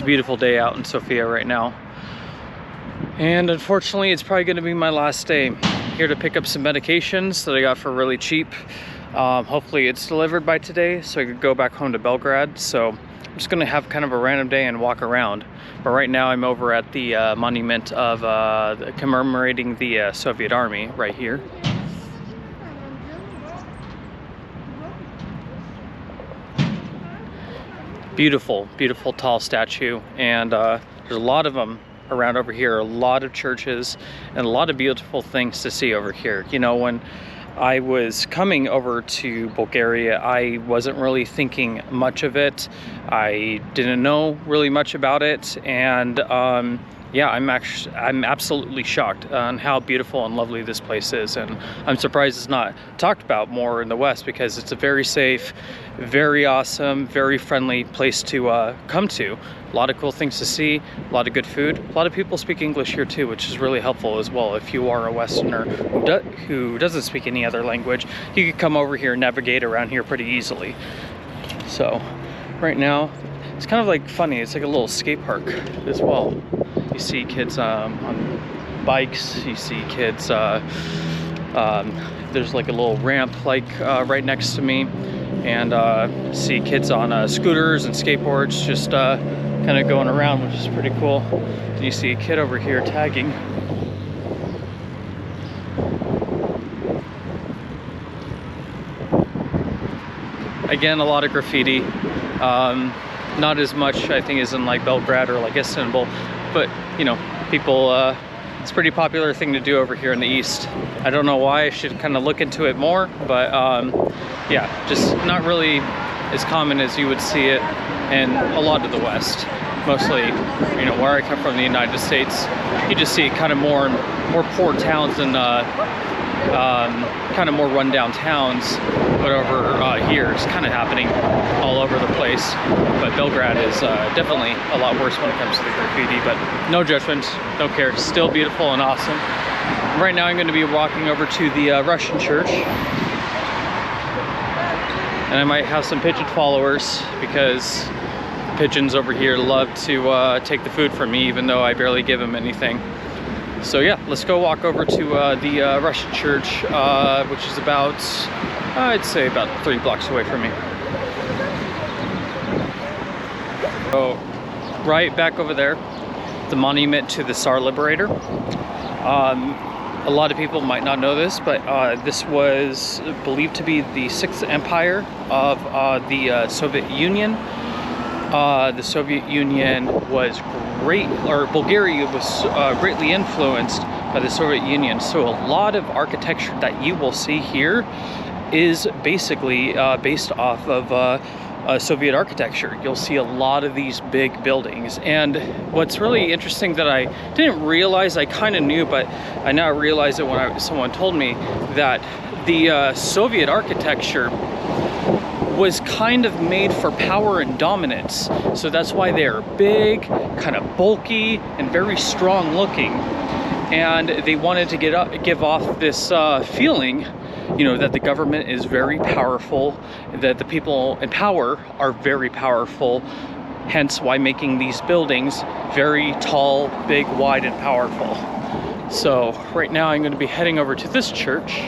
beautiful day out in Sofia right now. And unfortunately, it's probably going to be my last day. Here to pick up some medications that I got for really cheap. Hopefully it's delivered by today so I could go back home to Belgrade. So I'm just going to have kind of a random day and walk around. But right now I'm over at the monument of commemorating the Soviet Army right here. Beautiful, beautiful tall statue, and there's a lot of them around over here, a lot of churches and a lot of beautiful things to see over here. You know, when I was coming over to Bulgaria, I wasn't really thinking much of it. I didn't know really much about it, and yeah, I'm absolutely shocked on how beautiful and lovely this place is, and I'm surprised it's not talked about more in the West, because it's a very safe, very awesome, very friendly place to come to. A lot of cool things to see, a lot of good food. A lot of people speak English here too, which is really helpful as well. If you are a Westerner who doesn't speak any other language, you can come over here and navigate around here pretty easily. So right now, it's kind of like funny, it's like a little skate park as well. You see kids on bikes, you see kids, there's like a little ramp like right next to me, and see kids on scooters and skateboards just kind of going around, which is pretty cool. And you see a kid over here tagging. Again, a lot of graffiti. Not as much, I think, as in like Belgrade or like Istanbul, but you know, people, it's a pretty popular thing to do over here in the East. I don't know why. I should kind of look into it more, but yeah, just not really as common as you would see it in a lot of the West. Mostly, you know, where I come from, the United States, you just see kind of more poor towns and kind of more rundown towns. But over here, it's kind of happening all over the place. But Belgrade is definitely a lot worse when it comes to the graffiti, but no judgment, don't care. It's still beautiful and awesome. Right now I'm going to be walking over to the Russian church. And I might have some pigeon followers, because pigeons over here love to take the food from me, even though I barely give them anything. So yeah, let's go walk over to the Russian church, which is about, I'd say about 3 blocks away from me. So right back over there, the monument to the Tsar Liberator. A lot of people might not know this, but this was believed to be the 6th empire of the Soviet Union. The Soviet Union was Bulgaria was greatly influenced by the Soviet Union. So a lot of architecture that you will see here is basically based off of Soviet architecture. You'll see a lot of these big buildings. And what's really interesting that I didn't realize, I kind of knew, but I now realize it when someone told me, that the Soviet architecture was kind of made for power and dominance. So that's why they are big, kind of bulky, and very strong looking. And they wanted to give off this feeling, you know, that the government is very powerful, that the people in power are very powerful, hence why making these buildings very tall, big, wide, and powerful. So right now I'm going to be heading over to this church.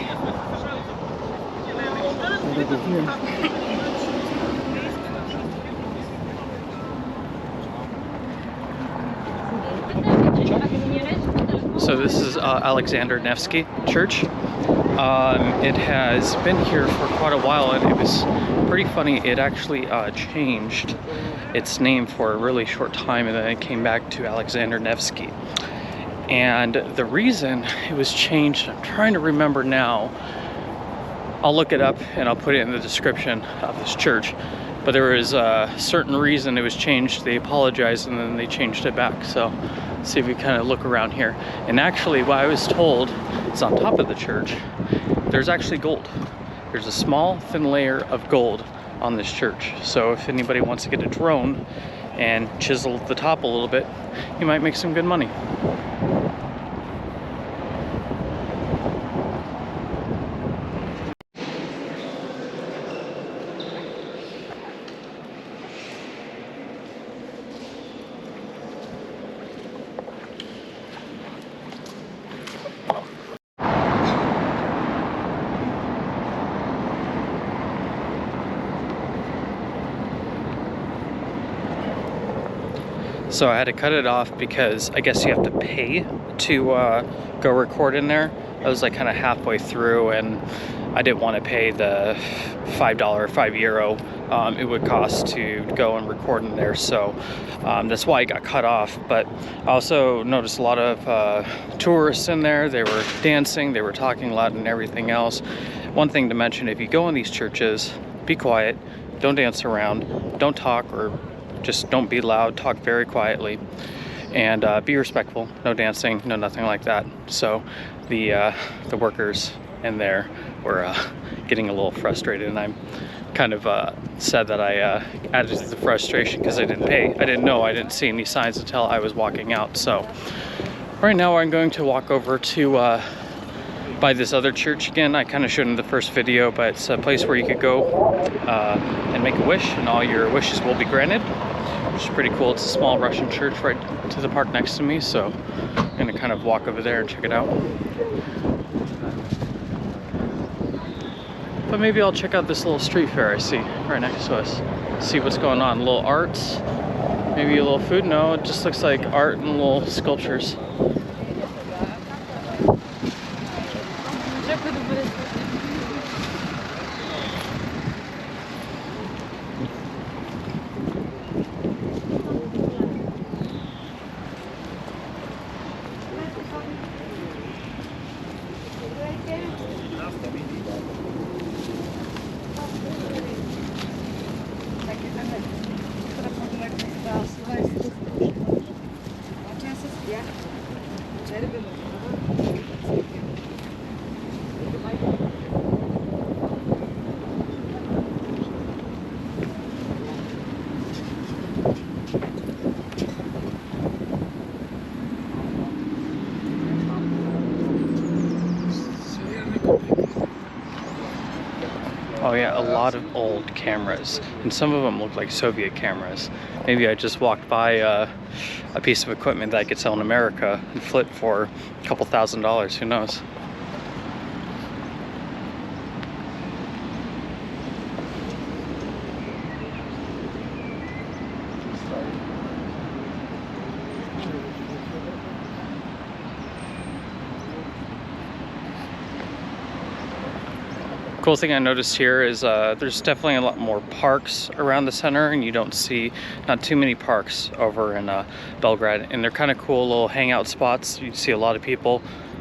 So this is Alexander Nevsky Church. It has been here for quite a while, and it was pretty funny. It actually changed its name for a really short time, and then it came back to Alexander Nevsky. And the reason it was changed, I'm trying to remember now. I'll look it up and I'll put it in the description of this church. But there was a certain reason it was changed. They apologized and then they changed it back. So let's see if we kind of look around here. And actually, what I was told is on top of the church, there's actually gold. There's a small, thin layer of gold on this church. So if anybody wants to get a drone and chisel the top a little bit, you might make some good money. So I had to cut it off because I guess you have to pay to go record in there. I was like kind of halfway through and I didn't want to pay the €5, €5 it would cost to go and record in there. So that's why I got cut off. But I also noticed a lot of tourists in there. They were dancing, they were talking loud and everything else. One thing to mention, if you go in these churches, be quiet, don't dance around, don't talk, or just don't be loud, talk very quietly, and be respectful. No dancing, no nothing like that. So the workers in there were getting a little frustrated, and I'm kind of sad that I added to the frustration because I didn't pay. I didn't see any signs until I was walking out. So right now I'm going to walk over to by this other church again. I kind of showed in the first video, but it's a place where you could go and make a wish and all your wishes will be granted, which is pretty cool. It's a small Russian church right to the park next to me, so I'm gonna kind of walk over there and check it out. But maybe I'll check out this little street fair I see right next to us. See what's going on. Little arts, maybe a little food. No, it just looks like art and little sculptures. Oh yeah, a lot of old cameras, and some of them look like Soviet cameras. Maybe I just walked by a piece of equipment that I could sell in America and flip for a couple $1,000s, who knows. Cool thing I noticed here is there's definitely a lot more parks around the center, and you don't see not too many parks over in Belgrade, and they're kind of cool little hangout spots. You see a lot of people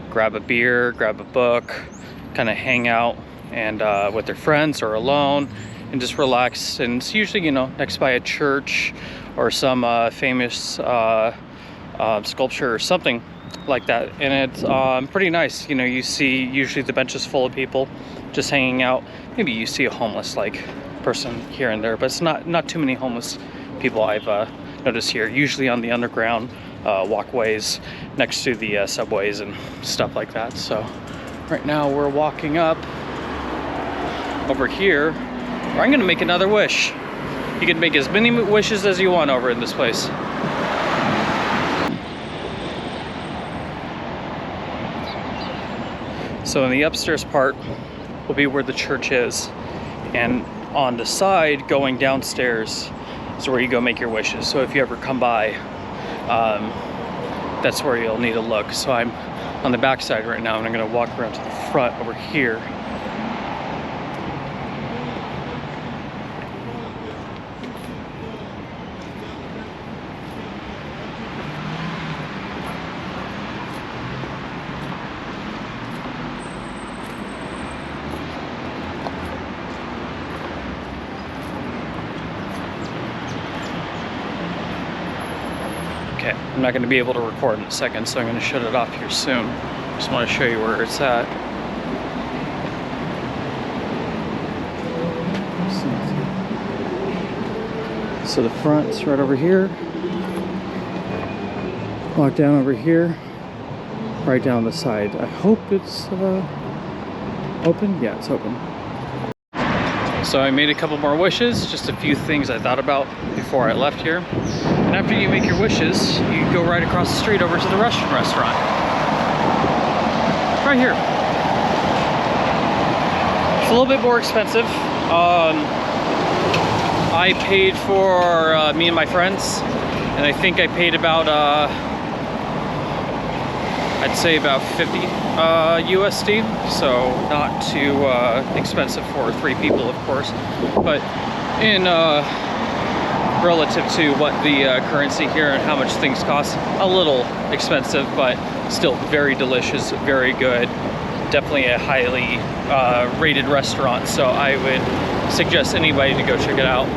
grab a beer, grab a book, kind of hang out and with their friends or alone and just relax. And it's usually, you know, next by a church or some famous sculpture or something like that, and it's pretty nice. You know, you see usually the benches full of people just hanging out. Maybe you see a homeless like person here and there, but it's not too many homeless people I've noticed here. Usually on the underground walkways next to the subways and stuff like that. So right now we're walking up over here where I'm gonna make another wish. You can make as many wishes as you want over in this place. So in the upstairs part will be where the church is, and on the side going downstairs is where you go make your wishes. So if you ever come by, that's where you'll need to look. So I'm on the back side right now, and I'm going to walk around to the front over here. I'm not going to be able to record in a second, so I'm going to shut it off here soon. Just want to show you where it's at. So the front's right over here. Walk down over here. Right down the side. I hope it's open. Yeah, it's open. So I made a couple more wishes, just a few things I thought about before I left here. And after you make your wishes, you go right across the street over to the Russian restaurant. Right here. It's a little bit more expensive. I paid for me and my friends and I think I paid about I'd say about 50 USD, so not too expensive for 3 people, of course, but in relative to what the currency here and how much things cost, a little expensive, but still very delicious, very good. Definitely a highly rated restaurant, so I would suggest anybody to go check it out.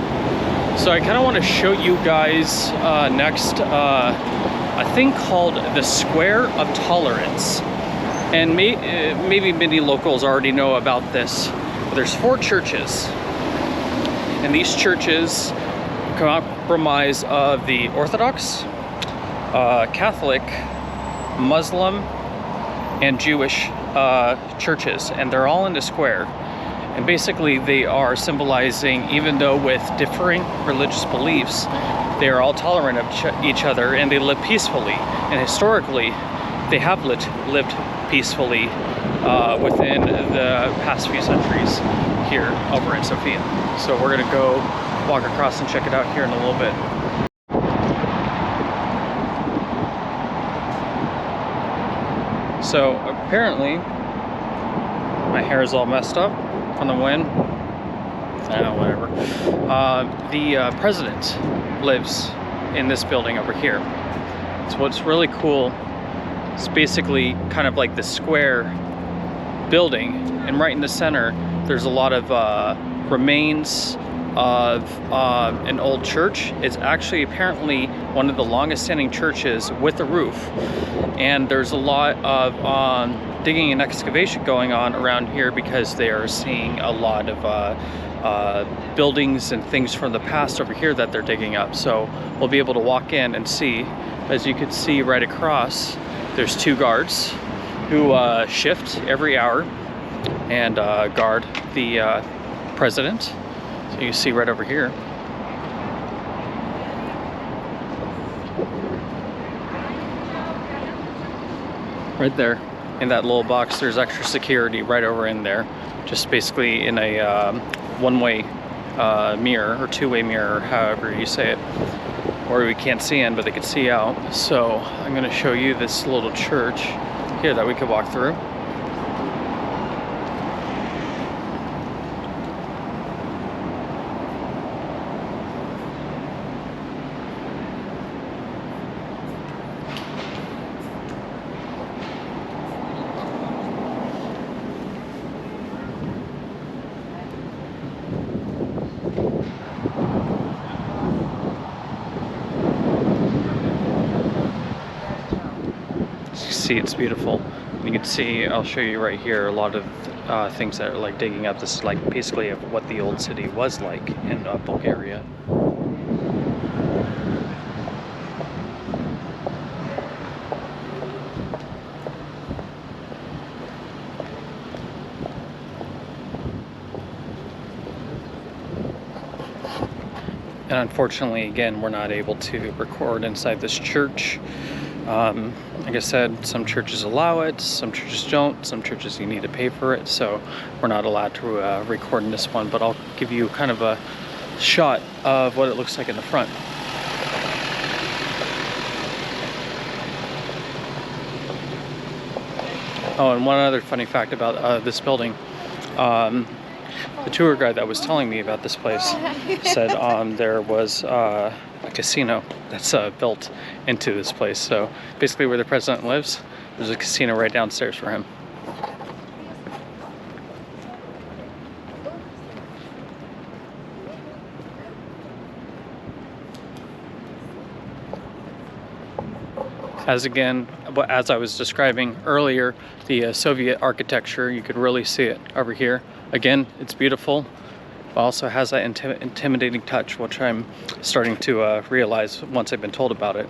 So I kind of want to show you guys next a thing called the Square of Tolerance. And maybe many locals already know about this. There's 4 churches, and these churches comprise of the Orthodox, Catholic, Muslim, and Jewish churches, and they're all in the square. And basically they are symbolizing, even though with differing religious beliefs, they are all tolerant of each other, and they live peacefully. And historically, they have lived peacefully within the past few centuries here over in Sofia. So we're gonna go walk across and check it out here in a little bit. So apparently, my hair is all messed up from the wind. I don't know, whatever. The president lives in this building over here. So what's really cool, it's basically kind of like the square building, and right in the center, there's a lot of remains of an old church. It's actually apparently one of the longest standing churches with a roof, and there's a lot of digging and excavation going on around here because they are seeing a lot of buildings and things from the past over here that they're digging up. So we'll be able to walk in and see. As you can see right across, there's 2 guards who shift every hour and guard the president. So you see right over here. Right there in that little box, there's extra security right over in there, just basically in a one-way mirror or two-way mirror, however you say it, where we can't see in but they can see out. So I'm going to show you this little church here that we could walk through. See, it's beautiful. You can see, I'll show you right here, a lot of things that are like digging up. This is like basically of what the old city was like in Bulgaria. And unfortunately, again, we're not able to record inside this church. Like I said, some churches allow it, some churches don't, some churches you need to pay for it, so we're not allowed to record in this one, but I'll give you kind of a shot of what it looks like in the front. Oh, and one other funny fact about this building. The tour guide that was telling me about this place said there was a casino that's built into this place. So basically where the president lives, there's a casino right downstairs for him. As I was describing earlier, the Soviet architecture, you could really see it over here. Again, it's beautiful, but also has that intimidating touch, which I'm starting to realize once I've been told about it.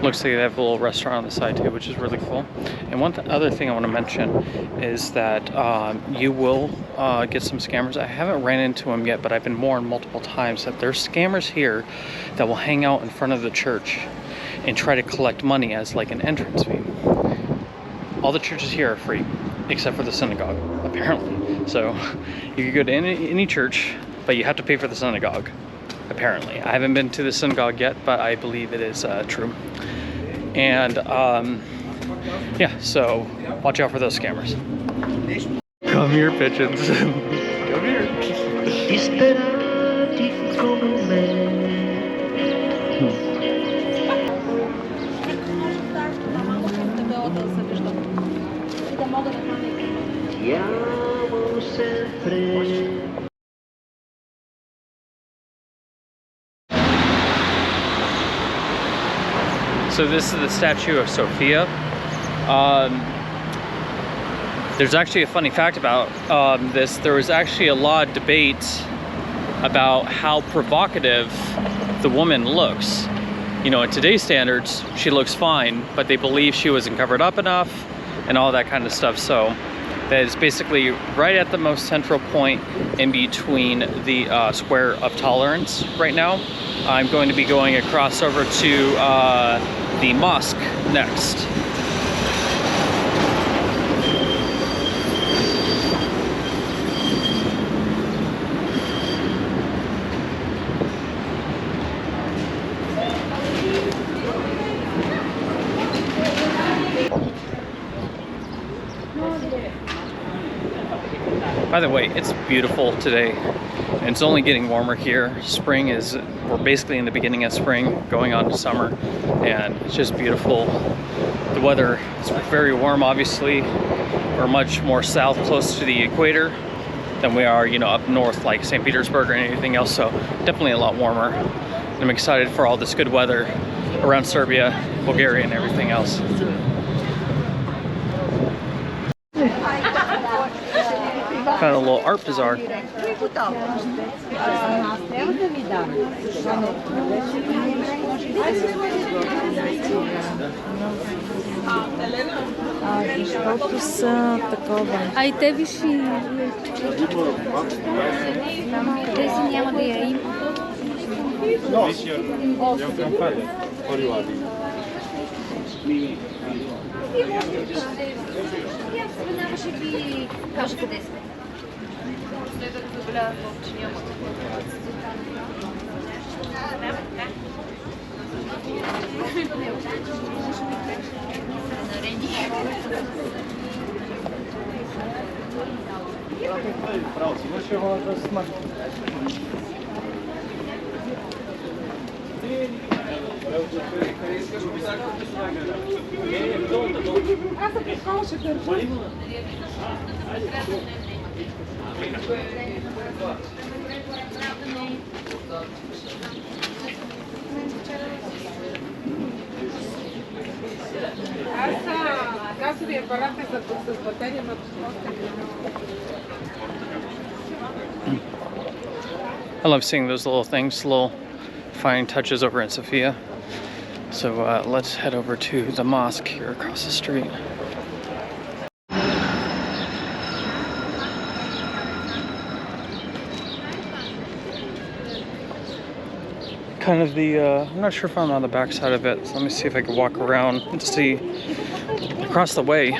Looks like they have a little restaurant on the side too, which is really cool. And one other thing I want to mention is that you will get some scammers. I haven't ran into them yet, but I've been warned multiple times that there's scammers here that will hang out in front of the church and try to collect money as like an entrance fee. All the churches here are free, except for the synagogue, apparently. So you can go to any church, but you have to pay for the synagogue. Apparently. I haven't been to the synagogue yet, but I believe it is true. And yeah, so watch out for those scammers. Come here, pigeons. Come here. So this is the Statue of Sophia. There's actually a funny fact about this. There was actually a lot of debate about how provocative the woman looks. You know, in today's standards, she looks fine, but they believe she wasn't covered up enough and all that kind of stuff. So that is basically right at the most central point in between the square of tolerance right now. I'm going to be going across over to the mosque next. By the way, it's beautiful today, and it's only getting warmer here. Spring is, we're basically in the beginning of spring, going on to summer, and it's just beautiful. The weather is very warm, obviously. We're much more south, close to the equator, than we are, you know, up north like St. Petersburg or anything else, so definitely a lot warmer. And I'm excited for all this good weather around Serbia, Bulgaria, and everything else. Found a little art bazaar. А и те виши. Тези няма да я има. Нямаше би кажа къде сме. Следват забелязва, че няма. I love seeing those little things, little fine touches over in Sofia. So let's head over to the mosque here across the street. Kind of the, I'm not sure if I'm on the back side of it, so let me see if I can walk around and see. Across the way,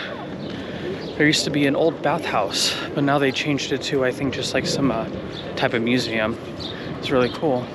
there used to be an old bathhouse, but now they changed it to, I think, just like some type of museum. It's really cool.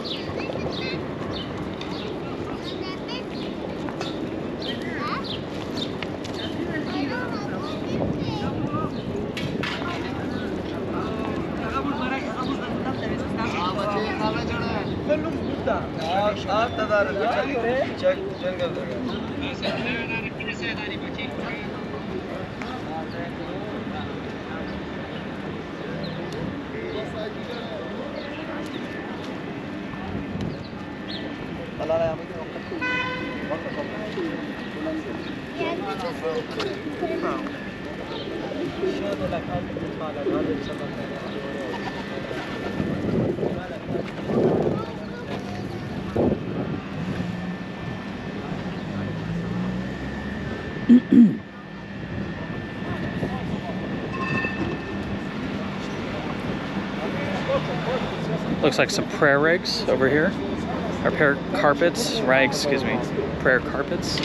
Looks like some prayer rags over here. Or prayer carpets, rags, excuse me. Prayer carpets.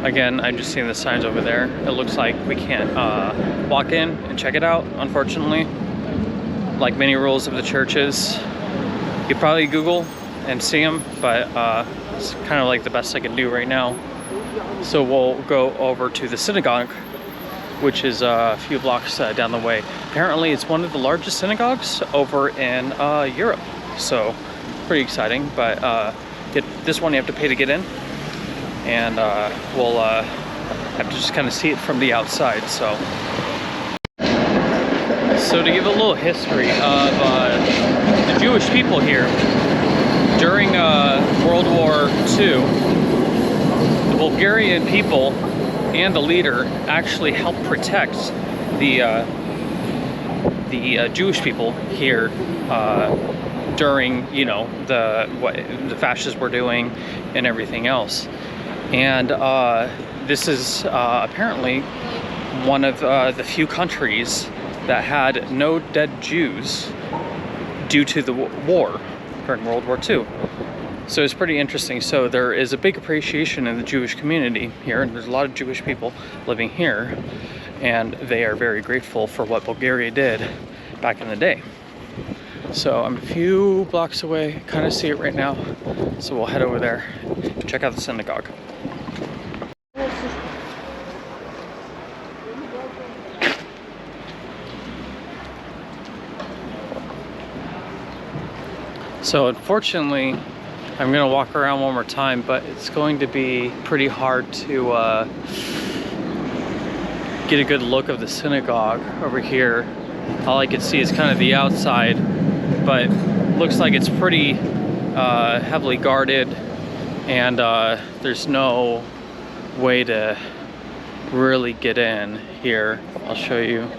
Again, I'm just seeing the signs over there. It looks like we can't walk in and check it out, unfortunately. Like many rules of the churches, you probably Google and see them, but it's kind of like the best I can do right now. So we'll go over to the synagogue, which is a few blocks down the way. Apparently it's one of the largest synagogues over in Europe. So pretty exciting, but this one you have to pay to get in. And we'll have to just kind of see it from the outside. So to give a little history of the Jewish people here, during World War II, the Bulgarian people and the leader actually helped protect the Jewish people here during, you know, what the fascists were doing and everything else. And this is apparently one of the few countries that had no dead Jews due to the war during World War II. So it's pretty interesting. So there is a big appreciation in the Jewish community here, and there's a lot of Jewish people living here, and they are very grateful for what Bulgaria did back in the day. So I'm a few blocks away, kind of see it right now. So we'll head over there, check out the synagogue. So unfortunately, I'm gonna walk around one more time, but it's going to be pretty hard to get a good look of the synagogue over here. All I can see is kind of the outside, but looks like it's pretty heavily guarded, and there's no way to really get in here. I'll show you.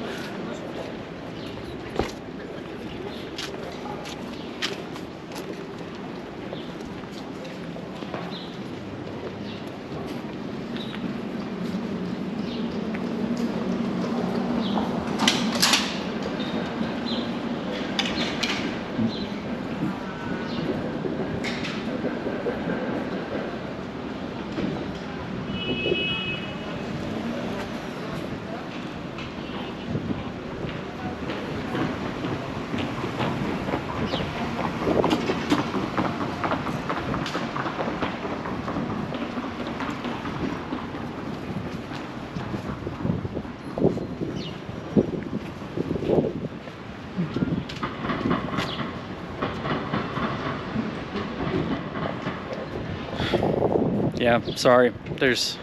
Yeah, sorry, there's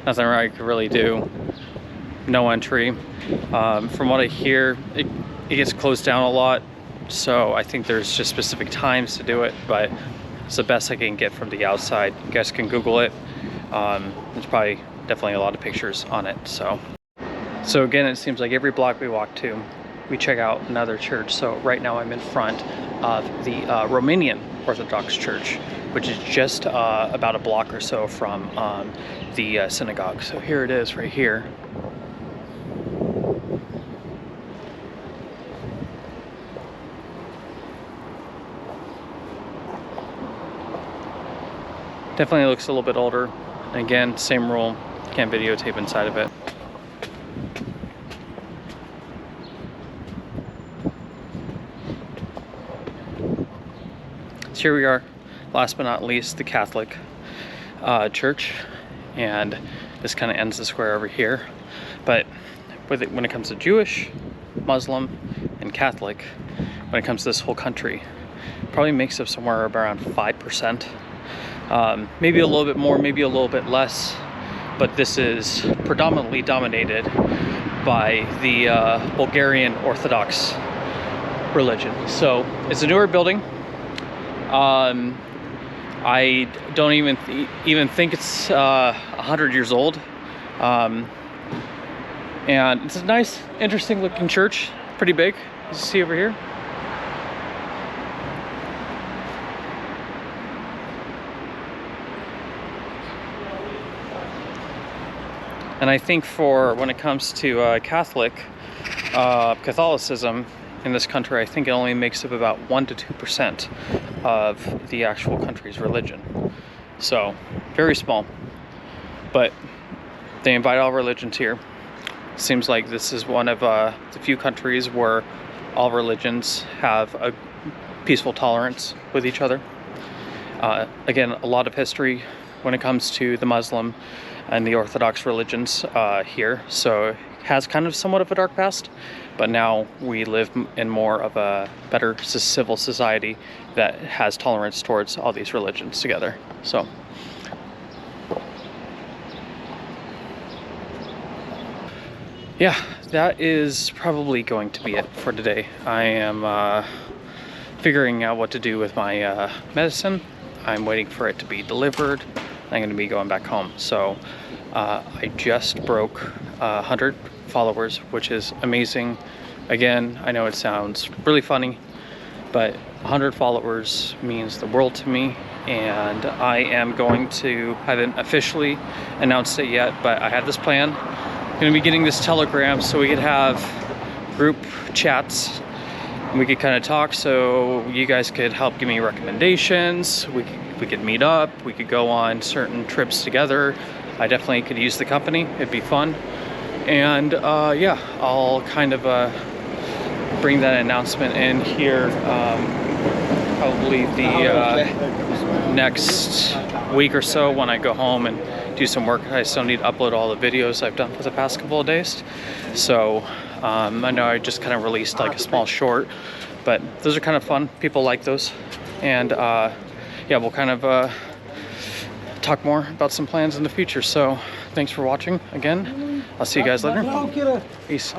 nothing I could really do. No entry. From what I hear, it gets closed down a lot, so I think there's just specific times to do it, but it's the best I can get from the outside. You guys can Google it. There's probably definitely a lot of pictures on it. So again, it seems like every block we walk to, we check out another church. So right now I'm in front of the Romanian Orthodox Church, which is just about a block or so from the synagogue. So here it is right here. Definitely looks a little bit older. And again, same rule, can't videotape inside of it. So here we are, last but not least, the Catholic church, and this kind of ends the square over here. But when it comes to Jewish, Muslim, and Catholic, when it comes to this whole country, probably makes up somewhere around 5%. Maybe a little bit more, maybe a little bit less, but this is predominantly dominated by the Bulgarian Orthodox religion. So it's a newer building. I don't even think it's 100 years old. And it's a nice, interesting looking church. Pretty big, as you see over here. And I think for when it comes to Catholicism in this country, I think it only makes up about 1 to 2% of the actual country's religion. So very small, but they invite all religions here. Seems like this is one of the few countries where all religions have a peaceful tolerance with each other. Again, a lot of history when it comes to the Muslim and the Orthodox religions here, so it has kind of somewhat of a dark past, but now we live in more of a better civil society that has tolerance towards all these religions together. So yeah, that is probably going to be it for today. I am figuring out what to do with my medicine. I'm waiting for it to be delivered. I'm going to be going back home. So I just broke 100 followers, which is amazing. Again, I know it sounds really funny, but 100 followers means the world to me. And I am going to, I haven't officially announced it yet, but I have this plan. I'm going to be getting this Telegram so we could have group chats. We could kind of talk, so you guys could help give me recommendations. We could meet up. We could go on certain trips together. I definitely could use the company. It'd be fun. And yeah, I'll kind of bring that announcement in here probably the next week or so when I go home and do some work. I still need to upload all the videos I've done for the past couple of days. So I know I just kind of released like a small short, but those are kind of fun. People like those. And yeah, we'll kind of talk more about some plans in the future. So thanks for watching again. I'll see you guys later. Peace.